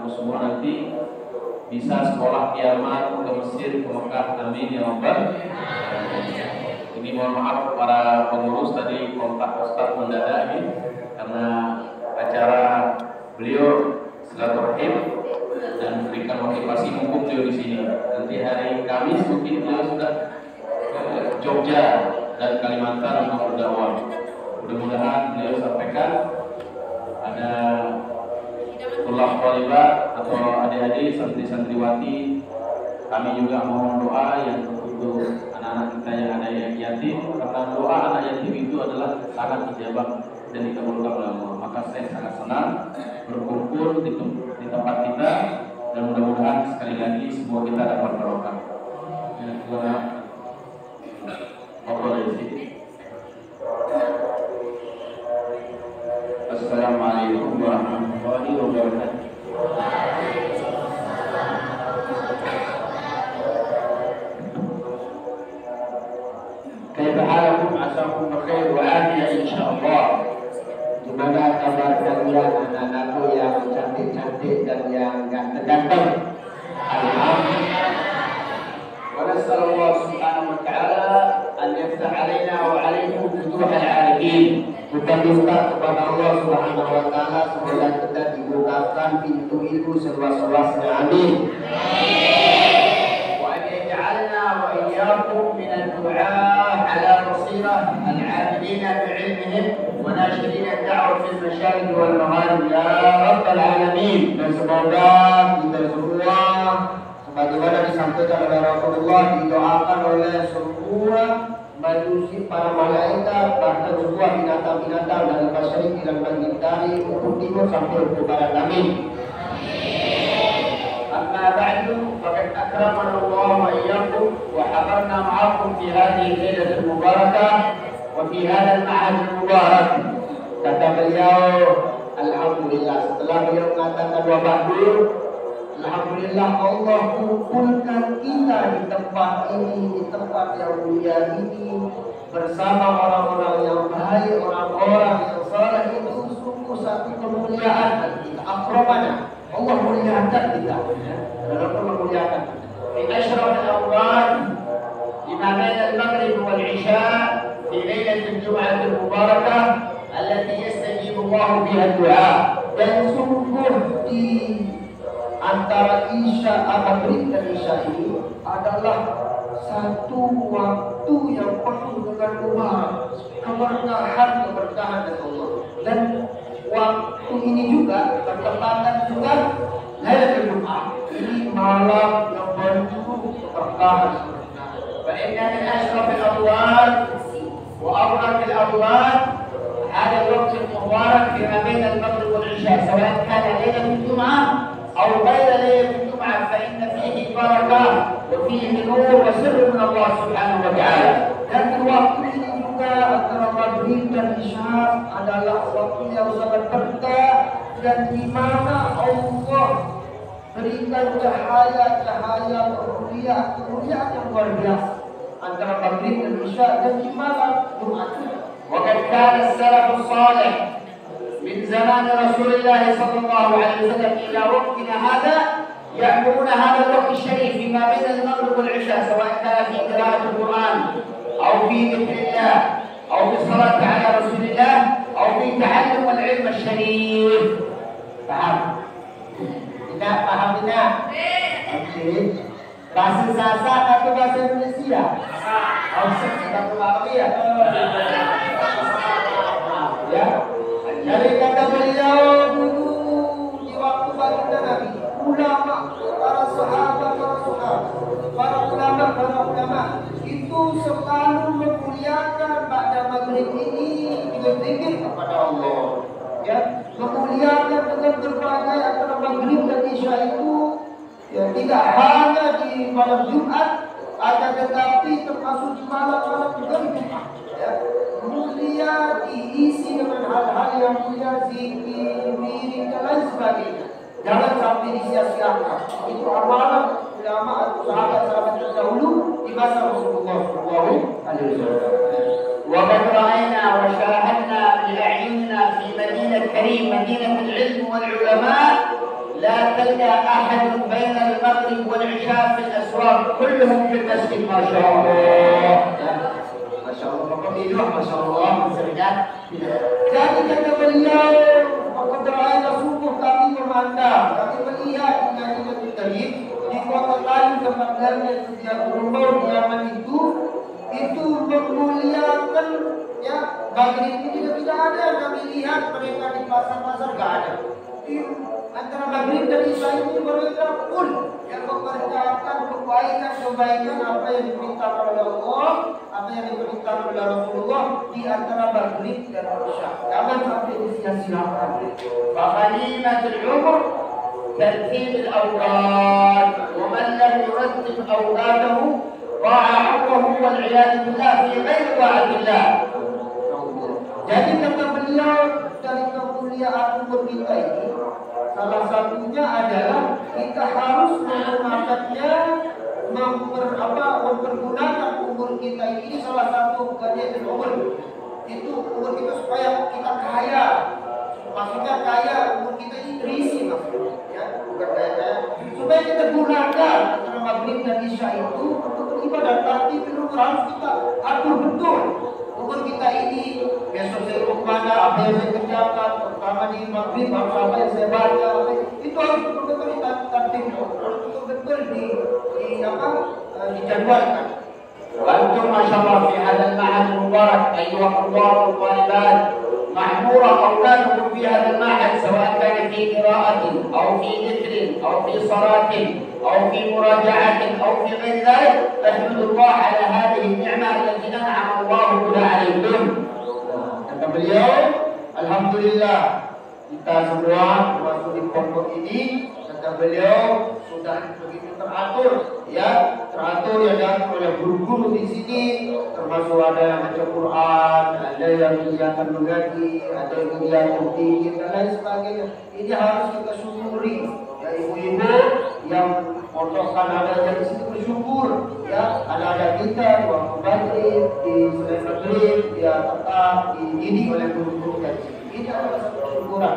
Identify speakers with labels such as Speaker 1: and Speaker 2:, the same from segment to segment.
Speaker 1: anakku semua nanti bisa sekolah kiamat ke Mesir, ke Mekah, amin ya rabbal alamin. Ini mohon maaf para pengurus tadi kontak Ustaz mendadak ini karena acara beliau silaturahim dan berikan motivasi mumpung beliau di sini. Nanti hari Kamis mungkin beliau sudah ke Jogja dan Kalimantan untuk berdakwah. Mudah-mudahan beliau sampaikan ada tulab thalibat atau adik-adik santri-santriwati, kami juga mohon doa yang untuk anak-anak kita yang ada yang yatim, karena doa anak yatim itu adalah sangat dijabah dan dikabulkan oleh Allah. Maka saya sangat senang berkumpul di tempat kita dan mudah-mudahan sekali lagi semua kita dapat barokah. Assalamualaikum warahmatullahi wabarakatuh. Kaifahakum, asakum berkhair wa afiya insyaallah. Gimana kabar kalian anak-anakku yang cantik-cantik dan yang ganteng-ganteng? Alhamdulillah. Wa nasallallahu subhanahu wa ta'ala an yaftah alaina wa alaikum futuhal arifin. Kita minta kepada Allah Subhanahu wa ta'ala semoga kita dibukakan pintu ilmu seluas-luasnya. Amin. Wa an yaj'alna wa iyyakum min ad-du'a ala basirah al-'amilina bi'ilmihim wa nashirin ad-da'wa fil masyarik wal magharib ya rabbal alamin. Dan semoga kita semua sebagaimana disampaikan oleh Rasulullah didoakan oleh semua manusia, para malaikat, bahkan semua binatang-binatang dari masyarakat dan maghrib, dari ufuk timur sampai ufuk barat. Amin. Amma ba'du, faqad akramana Allah wa iyyakum wa habarna ma'akum fi hadhihi al-lailatul mubarakah wa fi hadha al-ma'had al-mubarak. Kata beliau, alhamdulillah, setelah beliau mengatakan wa ba'du, alhamdulillah Allah kumpulkan kita di tempat ini, di tempat yang mulia ini bersama orang-orang yang baik, orang-orang yang saleh. Itu sungguh satu kemuliaan dan kita akramana. Allah muliakan kita. Allah memuliakan kita. Fi asyraf al-awqat di mana al-maghrib wal isya fi lailatul jum'ah al-mubarakah allati yastajibu Allah biha du'a. Dan sungguh di antara Isya, Maghrib dan Isya ini adalah satu waktu yang penuh dengan keberkahan dari Allah. Dan waktu ini juga bertepatan juga Lailatul Jum'ah. Ini malam yang penuh keberkahan. Wa inna min ashrafil awqat wa awraqil awqat hadha al-waqt al-mubarak fi ma baina al-maghrib wal isya, sawa kana lailatul jum'ah أو غير ليلة الجمعة، فإن فيه بركة وفيه نور وسر من الله سبحانه وتعالى. Dan waktu ini juga antara maghrib dan isya adalah waktu yang sangat berkah dan di mana Allah berikan cahaya kemuliaan yang luar biasa antara maghrib dan isya dan di malam Jumat. وقد كان السلف الصالح من زمان رسول الله صلى الله عليه وسلم إلى وقتنا هذا يأمرون هذا الوقت الشريف فيما بين المغرب والعشاء، سواء كان في قراءة القرآن أو في ذكر الله أو في الصلاة على رسول الله أو في تعلم العلم الشريف. Paham? Tidak paham tidak? Oke. Bahasa Sasak atau bahasa Indonesia? Oh, Sasak atau ya? Ya. Jadi kata beliau dulu di waktu baginda Nabi, ulama, para sahabat, para ulama itu selalu memuliakan pada maghrib ini dengan zikir kepada Allah. Ya, memuliakan dengan berbagai antara maghrib dan isya itu, ya, tidak hanya di malam Jumat, akan tetapi termasuk di malam-malam juga di Jumat. Ya. Mulia diisi dengan hal-hal yang mulia, zikir, wirid dan lain sebagainya. Jangan sampai disia-siakan. Itu amalan ulama atau sahabat-sahabat terdahulu di masa Rasulullah SAW. وقد رأينا وشاهدنا بأعيننا في مدينة كريم، مدينة العلم والعلماء، لا بين أحد بين المغرب والعشاء في الأسواق كلهم في المسجد ما شاء الله. Masya Allah, pemilu, Masya Allah, maksudnya. Jadi kata beliau, maka terakhir subuh kami memandang, kami melihat nyanyi tadi di kota lain tempatnya sejak umur zaman itu memuliakan ya maghrib itu tidak ada yang kami lihat mereka di pasar-pasar nggak ada. Di antara maghrib dan isya ini mereka pun yang mengerjakan kebaikan apa yang diperintahkan oleh Allah, apa yang diperintahkan oleh Rasulullah di antara maghrib dan isya. Jangan sampai disia-siakan. Faqalimatul umur ترتيب الأوقات ومن لم يرتب أوقاته ضاع عمره والعياذ بالله في غير طاعة الله. Jadi kata beliau dari kemuliaan umur kita ini salah satunya adalah kita harus menggunakannya mempergunakan umur kita ini salah satu bagian umur itu umur kita supaya kita kaya. Maksudnya kaya umur kita ini terisi maksudnya ya, bukan kaya supaya kita gunakan antara maghrib dan isya itu untuk beribadah. Tapi umur harus kita atur betul umur kita ini. Besok saya kemana, apa yang saya kerjakan, pertama di maghrib apa yang saya baca, itu harus betul-betul ditertib, harus betul-betul dijadwalkan. وأنتم ما شاء الله في هذا المعهد المبارك أيها الطلاب والطالبات معمورة أولادكم في هذا المعهد سواء كان في قراءة أو في ذكر أو في صلاة أو في مراجعة أو في غير ذلك. فاحمدوا الله على هذه النعمة التي أنعم الله بها عليكم. Kata beliau, alhamdulillah kita semua masuk di pondok ini, kata beliau sudah begitu teratur ya dan oleh guru-guru di sini, termasuk ada yang baca Quran, ada yang kegiatan mengaji, ada yang kegiatan tinggi dan lain sebagainya. Ini harus kita syukuri ya ibu-ibu yang pondokkan ada di situ bersyukur ya, ada kita waktu maghrib di selain maghrib ya tetap dididik oleh guru-guru dan ini adalah satu syukuran.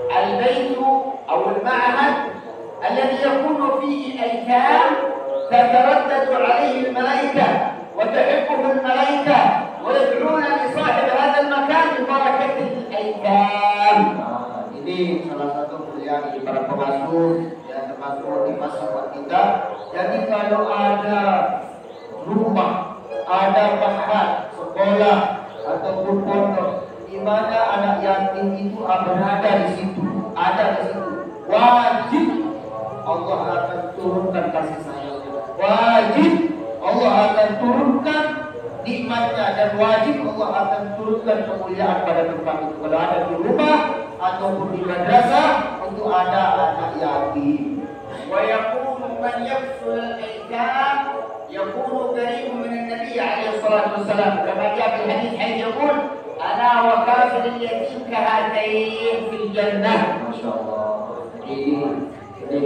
Speaker 1: Al-baitu atau al-ma'had alladhi yakunu fihi aytam tataraddadu alaihi al-malaikah wa tuhibbuhu al-malaikah wa yad'una li sahib hadha al-makan bi barakati al-aytam. Ini salah satu kemuliaan dari para pengasuh ya, termasuk di masyarakat kita. Jadi kalau ada rumah, ada ma'had, sekolah ataupun pondok di mana anak yatim itu berada di situ, wajib Allah akan turunkan kasih sayangnya, wajib Allah akan turunkan nikmatnya, dan wajib Allah akan turunkan kemuliaan pada tempat itu. Kalau ada di rumah ataupun di madrasah itu ada anak yatim. Wa yakunu man yafsul al-aitam yakunu qaribun min an-nabi alaihi salatu wassalam kama jaa fi hadits hayy yaqul ana wa kafir al-yatim kahatayn fil jannah. Masyaallah. Ini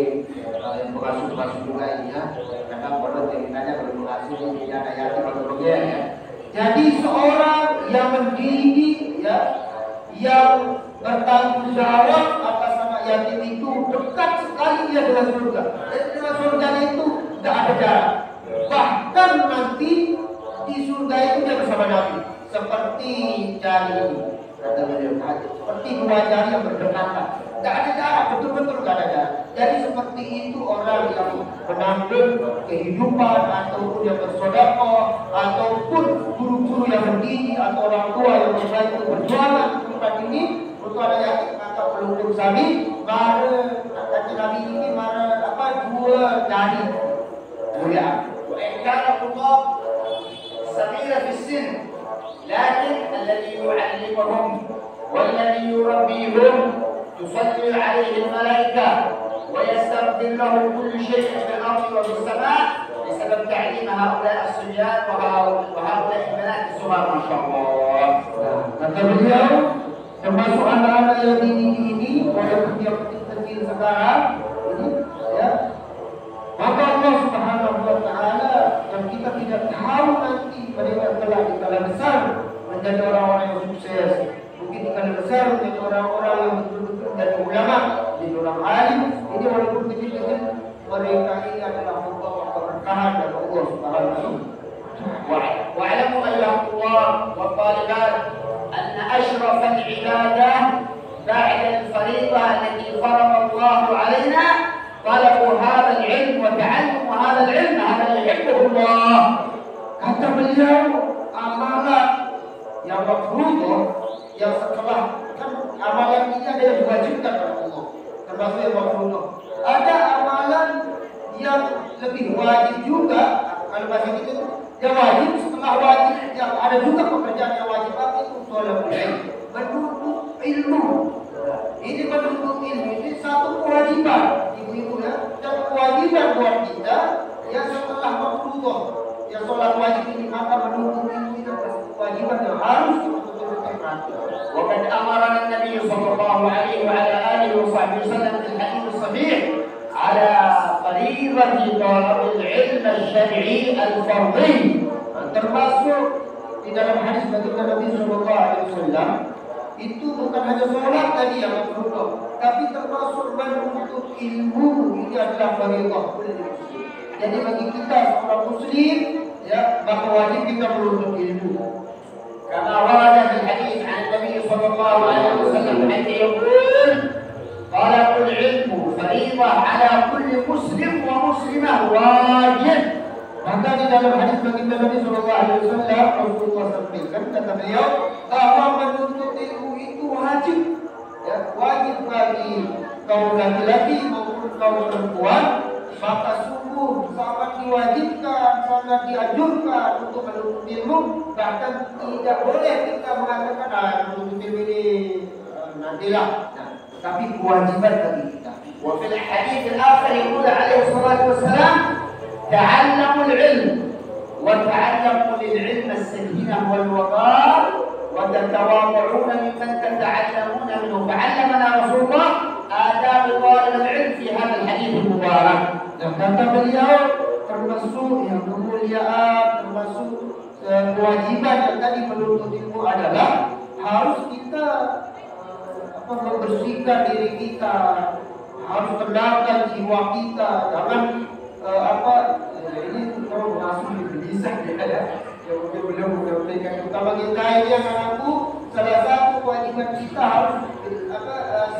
Speaker 1: pengasuh juga ini ya. Kadang kalau ceritanya kalau pengasuh ini ada yatim atau ya. Jadi seorang yang mendidik ya, yang bertanggung jawab atas anak yatim itu dekat sekali dia dengan surga. Dan dengan surga itu tidak ada jarak. Bahkan nanti di surga itu dia bersama Nabi, seperti jari ini, kata beliau, seperti dua jari yang berdekatan. Tidak ada jarak, betul-betul tidak ada jarak. Jadi seperti itu orang yang menanggung kehidupan ataupun yang bersedekah ataupun guru-guru yang mendidik atau orang tua yang membantu berjualan di tempat ini untuk ada yatim atau pelukung sami, mara kata Nabi ini mara dua jari mulia. وإن الله صغير في السن لكن الذي يعلمهم والذي يربيهم تصلي عليه الملائكة ويستغفر له كل شيء في الأرض وفي السماء بسبب تعليم هؤلاء الصبيان وهؤلاء البنات الصغار ما شاء الله. Kata beliau, termasuk anak-anak yang ini walaupun dia kecil sekarang ini ya, maka Allah Subhanahu wa taala yang kita tidak tahu nanti mereka telah di kala besar menjadi orang-orang yang sukses, mungkin di kala besar menjadi orang-orang yang betul-betul menjadi ulama di seorang alim. Ini walaupun kecil-kecil, mereka ini adalah membawa keberkahan dari Allah Subhanahu. واعلموا أيها الطلاب والطالبات أن أشرف العبادة بعد الفريضة التي فرض الله علينا طلب هذا العلم وتعلم هذا العلم، هذا يحبه الله. Kata beliau, amalan yang makruh yang setelah kan amalan ini ada yang diwajibkan oleh Allah, termasuk yang makruh. Ada amalan yang lebih wajib juga, kalau bahasa kita itu yang wajib setelah wajib, yang ada juga pekerjaan yang wajib apa itu thalabul ilm, menuntut ilmu. Ini menuntut ilmu ini satu kewajiban, ibu-ibu ya, dan kewajiban buat kita yang setelah makruh, yang sholat wajib ini maka menuntut ilmu itu kewajiban yang harus betul-betul perhatikan. وقد أمرنا النبي صلى الله عليه وعلى آله وصحبه وسلم في الحديث الصحيح على فريضة طلب العلم الشرعي الفرضي. Termasuk di dalam hadis baginda Nabi Sallallahu Alaihi Wasallam itu bukan hanya sholat tadi yang makruh, tapi termasuk menuntut ilmu ini adalah fardhu. Jadi bagi kita seorang muslim ya maka wajib kita menuntut ilmu. Kama warada fil hadis an Nabi Sallallahu Alaihi Wasallam حيث يقول طلب العلم فريضة على كل مسلم ومسلمة واجب. Maka di dalam hadis baginda Nabi Sallallahu Alaihi Wasallam Rasulullah sampaikan, kata beliau bahwa menuntut ilmu itu wajib, ya, wajib bagi kaum laki-laki maupun kaum perempuan. Maka sungguh sangat diwajibkan, sangat dianjurkan untuk menuntut ilmu. Bahkan tidak boleh kita mengatakan menuntut ilmu ini nantilah, tapi kewajiban bagi kita. Wa fil hadits al-akhir yaqul alaihi salatu wassalam تعلموا العلم وتعلموا للعلم السكينة والوقار وتتواضعون ممن تتعلمون منه. فعلمنا رسول الله آداب طالب العلم في هذا الحديث المبارك. Kata beliau termasuk yang kemuliaan, termasuk kewajiban yang tadi menuntut ilmu adalah harus kita membersihkan diri kita, harus tenangkan jiwa kita, jangan ini kalau masuk di gelisah ya, yang belum menyampaikan utama kita ini anakku, salah satu kewajiban kita harus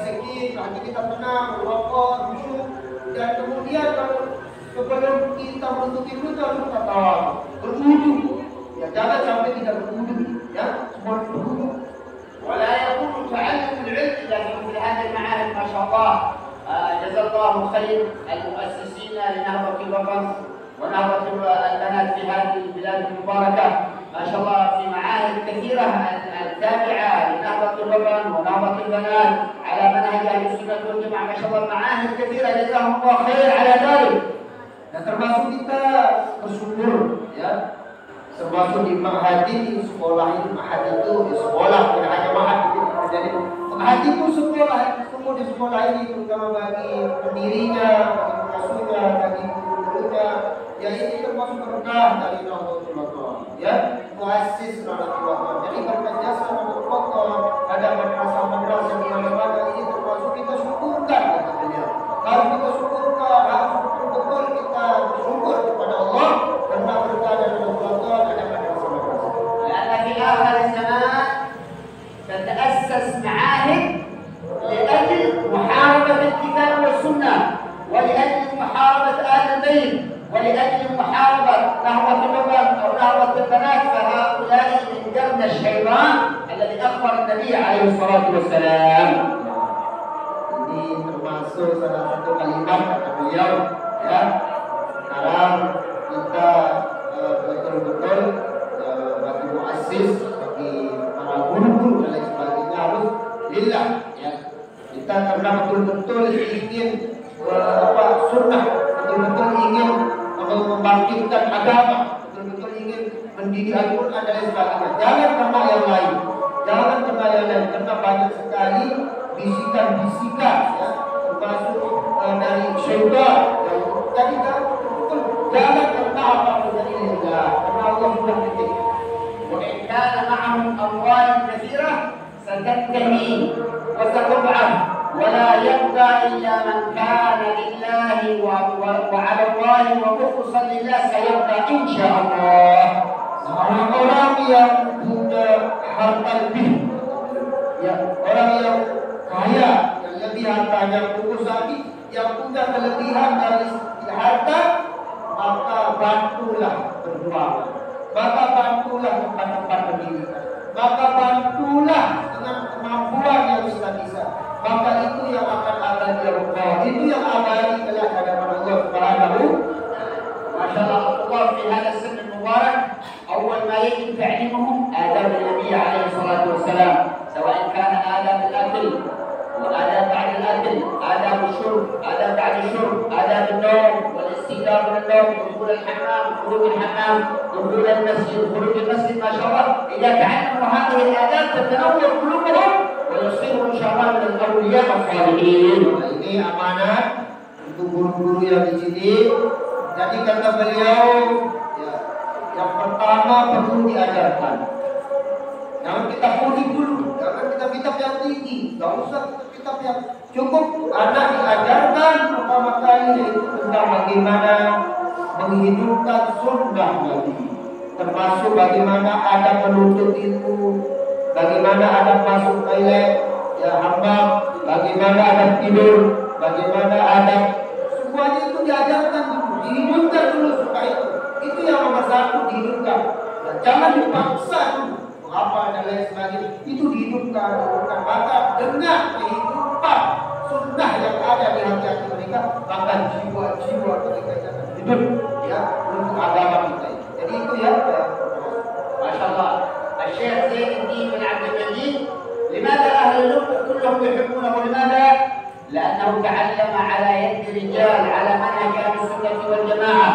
Speaker 1: sakit, hati kita tenang, merokok, khusyuk, dan kemudian kalau sebelum kita menuntut ilmu harus bertakwa, berwudu, ya jangan sampai tidak berwudu, ya semua berwudu. ولا يكون تعلم العلم الا في مثل هذه المعاهد ما شاء الله. جزا الله خير المؤسسين لنهضة الوطن ونهضة البنات في هذه البلاد المباركة، ما شاء الله في معاهد كثيرة التابعة لنهضة الوطن ونهضة البنات على منهج أهل السنة والجماعة، ما شاء الله معاهد كثيرة جزاهم الله خير على ذلك. Dan termasuk kita bersyukur ya, termasuk di Ma'had ini, sekolah ini, Ma'had itu di sekolah, tidak hanya Ma'had itu. Jadi Ma'had itu sekolah, semua di sekolah ini terutama bagi pendirinya, bagi pengasuhnya, bagi guru-gurunya, ya ini termasuk berkah dari Nahdlatul Ulama, ya, muassis Nahdlatul Ulama. Jadi berkat jasa Nahdlatul Ulama, ada madrasah-madrasah di mana-mana, ini termasuk kita syukurkan kata beliau. Harus kita syukurkan, harus betul-betul kita bersyukur kepada Allah karena berkah dari Nahdlatul Ulama ada madrasah-madrasah. Karena di akhir zaman تتأسس معاهد لأجل محاربة الكتاب والسنة، ولأجل محاربة آل البيت، ولأجل محاربة نهضة الوطن أو نهضة البنات. فهؤلاء من قرن الشيطان الذي أخبر النبي عليه الصلاة والسلام. Ini termasuk salah satu kalimat kata beliau, ya. Sekarang kita betul-betul bagi muassis, bagi para guru-guru dan lain sebagainya harus lillah, ya. Kita karena betul-betul ingin sunnah, betul-betul ingin membangkitkan agama, betul-betul ingin mendidik Al-Quran dan lain sebagainya. Jangan karena yang lain, jangan karena yang lain, karena banyak sekali bisikan-bisikan, ya, termasuk dari syaitan. Jadi betul, jangan karena apa-apa dari lillah, karena Allah sudah titik. وإن كان معهم أموال كثيرة ستنتهي وستضعف ولا يبقى إلا من كان لله وعلى الله ومخلصا لله سيبقى إن شاء الله. Orang-orang yang punya harta lebih, ya, orang yang kaya, yang lebih hartanya, fokus lagi, yang punya kelebihan dari harta, maka bantulah berdoa, maka bantulah tempat-tempat pendidikan, maka bantulah dengan kemampuan yang bisa, maka itu yang akan ada di Allah, itu yang abadi kelak hadapan Allah Subhanahu. Masyaallah, fi hadha as-sin al-mubarak أول ما يجب تعليمه آداب النبي عليه الصلاة والسلام، سواء كان آداب الأكل وآداب بعد الأكل، آداب الشرب، آداب بعد الشرب، آداب النوم والاستيقاظ من النوم، دخول الحمام، خروج الحمام، دخول المسجد، خروج المسجد، ما شاء الله. إذا تعلموا هذه الآداب تتنور قلوبهم ويصيروا إن شاء الله من الأولياء الصالحين. Ini amanat untuk guru-guru yang di sini. Jadi kata beliau, yang pertama perlu diajarkan. Jangan kita kulik dulu, jangan kitab-kitab yang tinggi, tidak usah kitab yang cukup. Anak diajarkan pertama kali yaitu tentang bagaimana menghidupkan sunnah Nabi, termasuk bagaimana adab menuntut ilmu, bagaimana adab masuk toilet, ya hammam, bagaimana adab tidur, bagaimana adab, semuanya itu diajarkan dulu, dihidupkan dulu supaya itu yang nomor satu dihidupkan. Dan jangan dipaksa dulu. Apa dan lain sebagainya. Itu dihidupkan. Maka dengan kehidupan sunnah yang ada di hati mereka, maka jiwa-jiwa mereka akan hidup ya untuk agama kita. Jadi itu ya. Masya Allah. Syekh Zainuddin bin Abdul Majid. لماذا أهل اللغة كلهم يحبونه؟ لماذا؟ لأنه تعلم على يد رجال على منهج أهل السنة والجماعة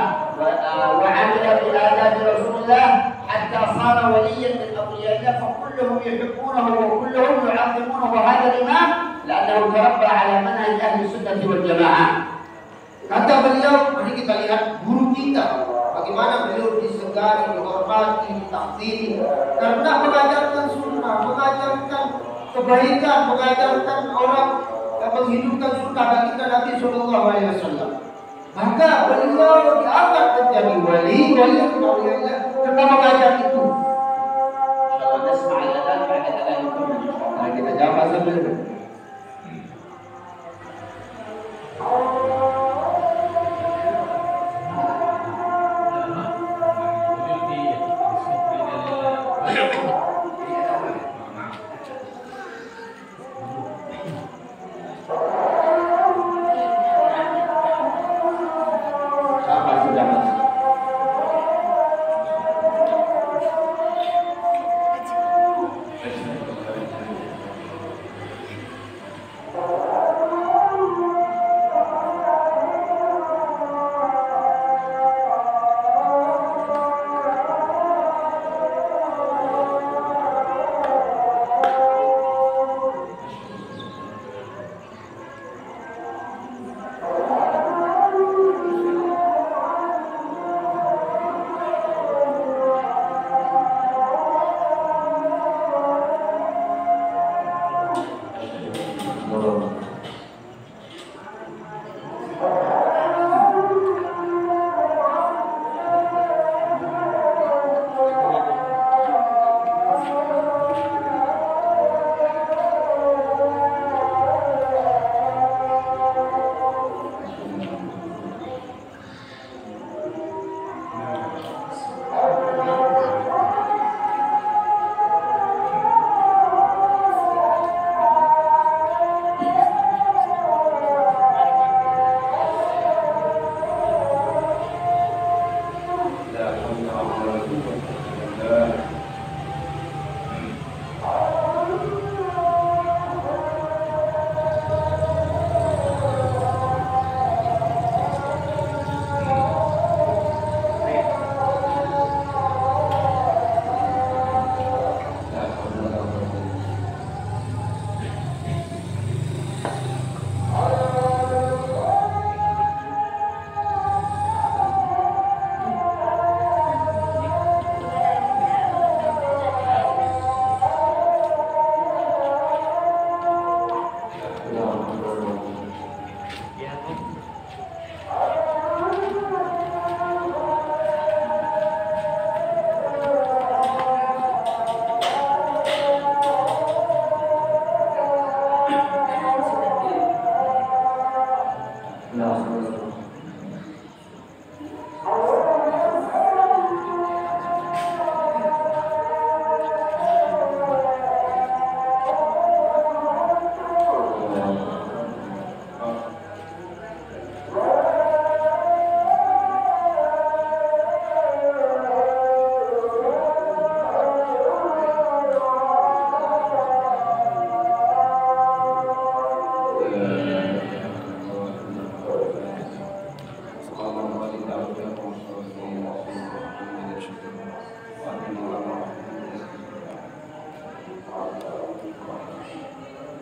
Speaker 1: وعمل بآداب رسول الله حتى صار وليا من أولياء الله، فكلهم يحبونه وكلهم يعظمونه هذا الإمام لأنه تربى على منهج أهل السنة والجماعة. Kata beliau, mari kita lihat guru kita, bagaimana beliau disegani, dihormati, ditakdiri, karena mengajarkan sunnah, mengajarkan kebaikan, mengajarkan orang, menghidupkan sunnah baginda Nabi Sallallahu Alaihi Wasallam. Maka beliau diangkat menjadi wali karena mengajar itu. Insyaallah nasma' al-adhan ba'da adhanikum insyaallah. Kita jawab sebelum.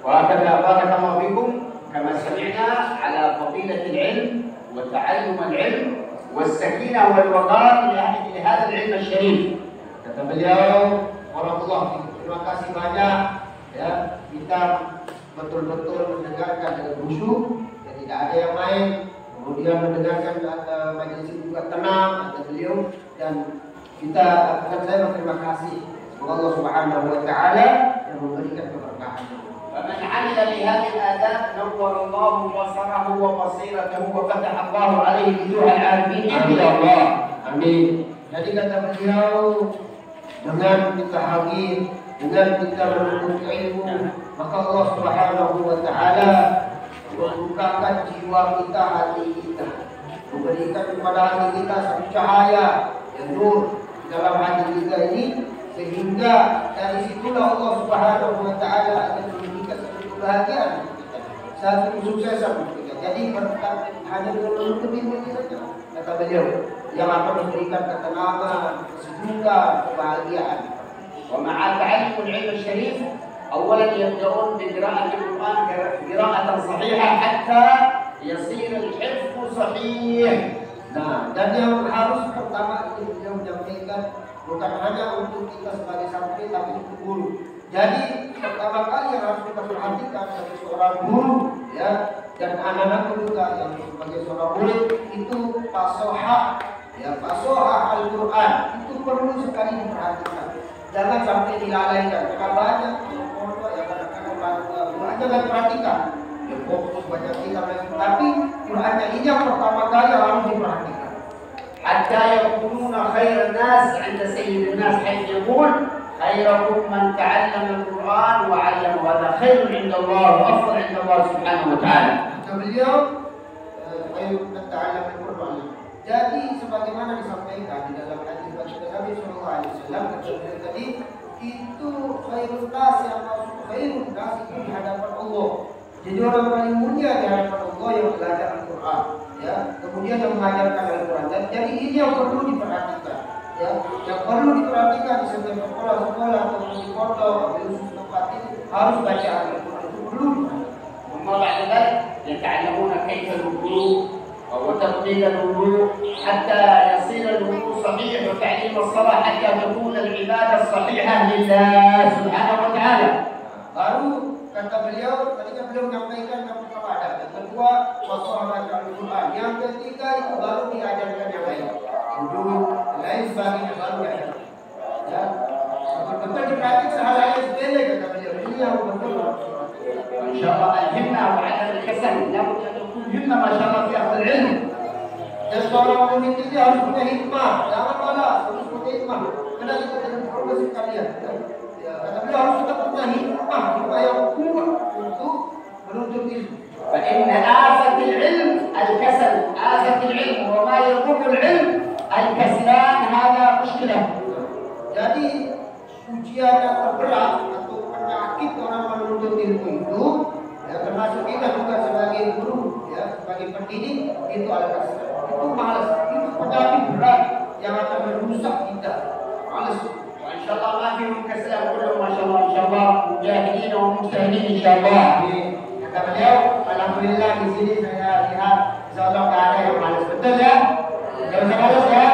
Speaker 1: وهكذا بارك الله فيكم كما سمعنا على فضيلة العلم وتعلم العلم والسكينة والوقار لهذا العلم الشريف. Kata beliau, warahmatullah, terima kasih banyak ya, kita betul-betul mendengarkan dengan khusyuk dan tidak ada yang main, kemudian mendengarkan majelis juga tenang kata beliau, dan kita saya berterima kasih kepada Allah Subhanahu wa taala yang memberikan keberkahan. فمن عمل بهذه الآداب نور الله بصره وبصيرته وفتح الله عليه وجوه العارفين إلى الله. Amin. Jadi kata beliau, dengan kita hadir, dengan kita menuntut ilmu, maka Allah Subhanahu wa taala membukakan jiwa kita, hati kita, memberikan kepada hati kita satu cahaya yang nur dalam hati kita ini, sehingga dari situlah Allah Subhanahu wa taala akan memberikan satu kebahagiaan, satu kesuksesan kita. Jadi hanya dengan menuntut ilmu saja, kata beliau, yang akan memberikan ketenangan, kesejukan, kebahagiaan. ومع تعلم العلم الشريف أولا يبدأون بقراءة القرآن قراءة صحيحة حتى يصير الحفظ صحيح. Nah, dan yang harus pertama ini beliau menyampaikan bukan hanya untuk kita sebagai santri tapi untuk guru. Jadi pertama kali yang harus kita perhatikan sebagai seorang guru ya, dan anak-anak juga yang sebagai seorang murid itu fasohah ya, fasohah Al-Quran itu perlu sekali diperhatikan. Jangan sampai dilalaikan karena banyak pondok yang kadang-kadang Qurannya nggak diperhatikan. Ya fokus baca kitab, tapi Qurannya ini yang pertama kali harus diperhatikan. Hatta yakununa khairan nas 'inda sayyidin nas haitsu yaqul khairukum man ta'allama al-Quran wa 'allama, wa hadha khairun 'inda Allah wa afdal 'inda Allah subhanahu wa ta'ala. Kata beliau, khairukum man ta'allama al-Quran. Jadi sebagaimana disampaikan di dalam hadis Nabi sallallahu alaihi wasallam, kata beliau tadi, itu khairun nas, yang maksud khairun nas itu di hadapan Allah. Jadi orang paling mulia di hadapan Allah yang belajar Al-Quran, ya, kemudian yang mengajarkan Al-Quran. Jadi ini yang perlu diperhatikan, ya, yang perlu diperhatikan di setiap sekolah-sekolah atau di pondok atau di tempat ini harus baca Al-Quran, itu perlu diperhatikan. وبعد ذلك يتعلمون كيف الوضوء وتقليد الوضوء حتى يصير الوضوء صحيح، وتعليم الصلاة حتى تكون العبادة الصحيحة لله سبحانه وتعالى. Baru kata beliau, tadi kan beliau menyampaikan yang pertama ada, yang kedua masalah Al-Quran, yang ketiga itu baru diajarkan yang lain, wudhu, lain sebagainya baru diajarkan. Ya, betul diperhatikan hal yang sepele kata beliau. Ini yang betul. Insyaallah al-himma wa 'adam al-kasal, labud an takun himma masyaallah fi akhdh al-ilm. Dan seorang murid ini harus punya hikmah, jangan malas, harus punya hikmah. Karena kita tidak progres sekalian. Kata beliau harus tetap punya hikmah yang kuat untuk menuntut ilmu. فإن آفة العلم الكسل، آفة العلم وما يضر العلم الكسلان، هذا مشكلة. Jadi ujian yang terberat atau penyakit orang menuntut ilmu itu, ya, termasuk kita juga sebagai guru, ya, sebagai pendidik, itu al-kasal, itu malas, itu penyakit berat yang akan merusak kita, malas. Insyaallah ma fi kasal kullu masyaallah, insyaallah mujahidin wa mujtahidin insyaallah. Kata beliau, alhamdulillah di sini saya lihat insyaallah enggak ada yang malas, betul ya? Jangan malas ya.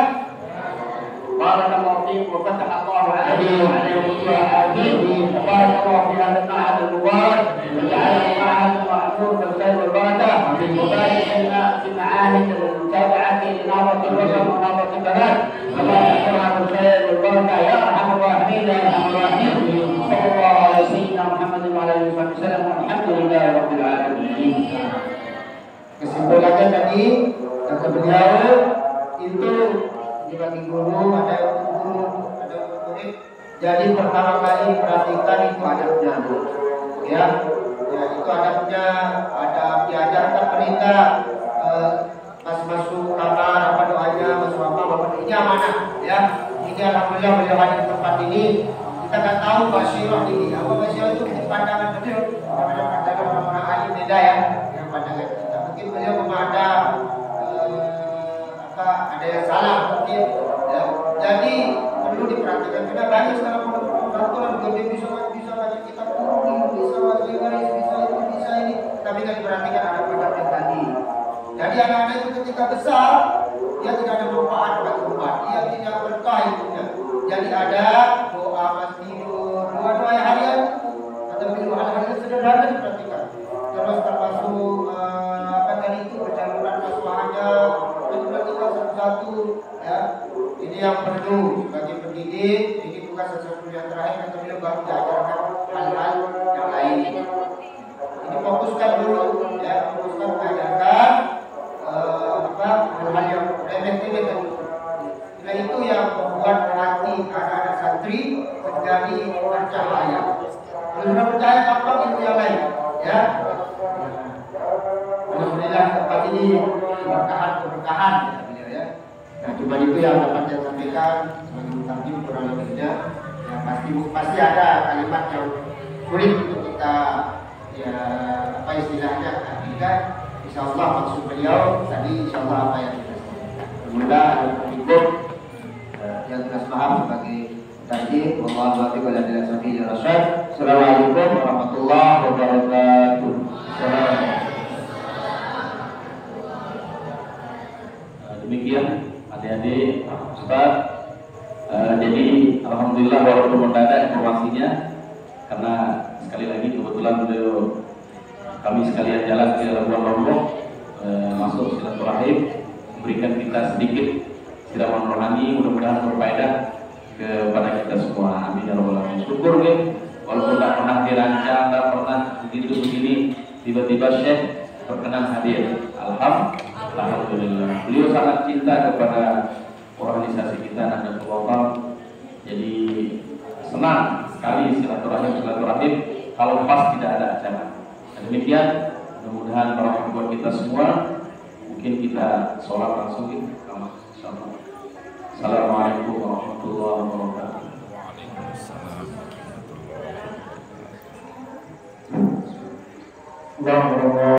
Speaker 1: Barakallahu fiikum wa fataha Allahu 'alaihi wa 'ala ummatina. Barakallahu fi hadha al-ma'had al-mubarak wa ja'ala al-ma'had ma'mur bil khair wal barakah wa barik lana fi ma'ahid al-mutaba'ati li nawati al-watan wa nawati al-banat. Allahumma bil khair wal barakah ya arhamar rahimin ya arhamar rahimin. Sallallahu alaihi sayyidina Muhammad wa ala alihi wa sallam. Alhamdulillahi rabbil alamin. Kesimpulannya tadi kata beliau itu dibagi guru, ada untuk guru, ada untuk murid. Jadi pertama kali perhatikan itu adabnya, ya, ya itu adabnya, ada diajarkan mereka pas masuk kamar apa doanya, masuk apa ini amanah, ya. Ini alhamdulillah beliau hadir di tempat ini. Kita nggak tahu basyirah ini, apa basyirah itu pandangan beliau, pandangan orang-orang ahli beda ya, yang pandangan kita. Mungkin beliau memandang ada yang salah mungkin, ya. Jadi perlu diperhatikan karena banyak sekarang peraturan gede bisa baca kitab kurung, bisa baca garis, bisa itu, bisa ini, tapi nggak diperhatikan ada adab tadi. Jadi anak-anak itu ketika besar dia tidak ada manfaat bagi umat, dia tidak berkah hidupnya. Jadi ada doa pas tidur, doa yang harian atau hal-hal sederhana diperhatikan. Terus termasuk apa tadi itu pencaluran masalahnya diperhatikan satu-satu, ya. Ini yang perlu sebagai pendidik. Ini bukan sesuatu yang terakhir, atau beliau baru diajarkan hal-hal yang lain. Ini fokuskan dulu, ya, fokuskan mengajarkan hal-hal yang remeh-temeh tadi. Nah itu yang membuat hati anak-anak santri menjadi bercahaya. Kalau sudah percaya gampang itu yang lain, ya. Alhamdulillah tempat ini keberkahan kata beliau, ya. Nah cuma itu yang dapat saya sampaikan sebagai mutakim kurang lebihnya. Ya, pasti ada kalimat yang sulit untuk kita, ya, apa istilahnya, artikan. Insyaallah maksud beliau tadi, insyaallah apa yang kita sampaikan. Semoga ikut yang jelas paham sebagai tadi. Wallahu a'lam bishawab. Assalamualaikum warahmatullahi wabarakatuh.
Speaker 2: Demikian adik-adik, Ustaz. Jadi alhamdulillah walaupun mendadak informasinya, karena sekali lagi kebetulan kami sekalian jalan ke Labuan Lombok, masuk silaturahim, memberikan kita sedikit siraman rohani, mudah-mudahan berfaedah kepada kita semua. Amin ya rabbal alamin. Syukur nih, walaupun tidak pernah dirancang, tidak pernah begitu begini, tiba-tiba Syekh berkenan hadir. Alhamdulillah. Beliau sangat cinta kepada organisasi kita Nahdlatul Ulama. Jadi senang sekali silaturahim kalau pas tidak ada acara. Demikian, mudah-mudahan barokah buat kita semua. Mungkin kita sholat langsung gitu. Assalamualaikum warahmatullahi wabarakatuh.
Speaker 3: Waalaikumsalam.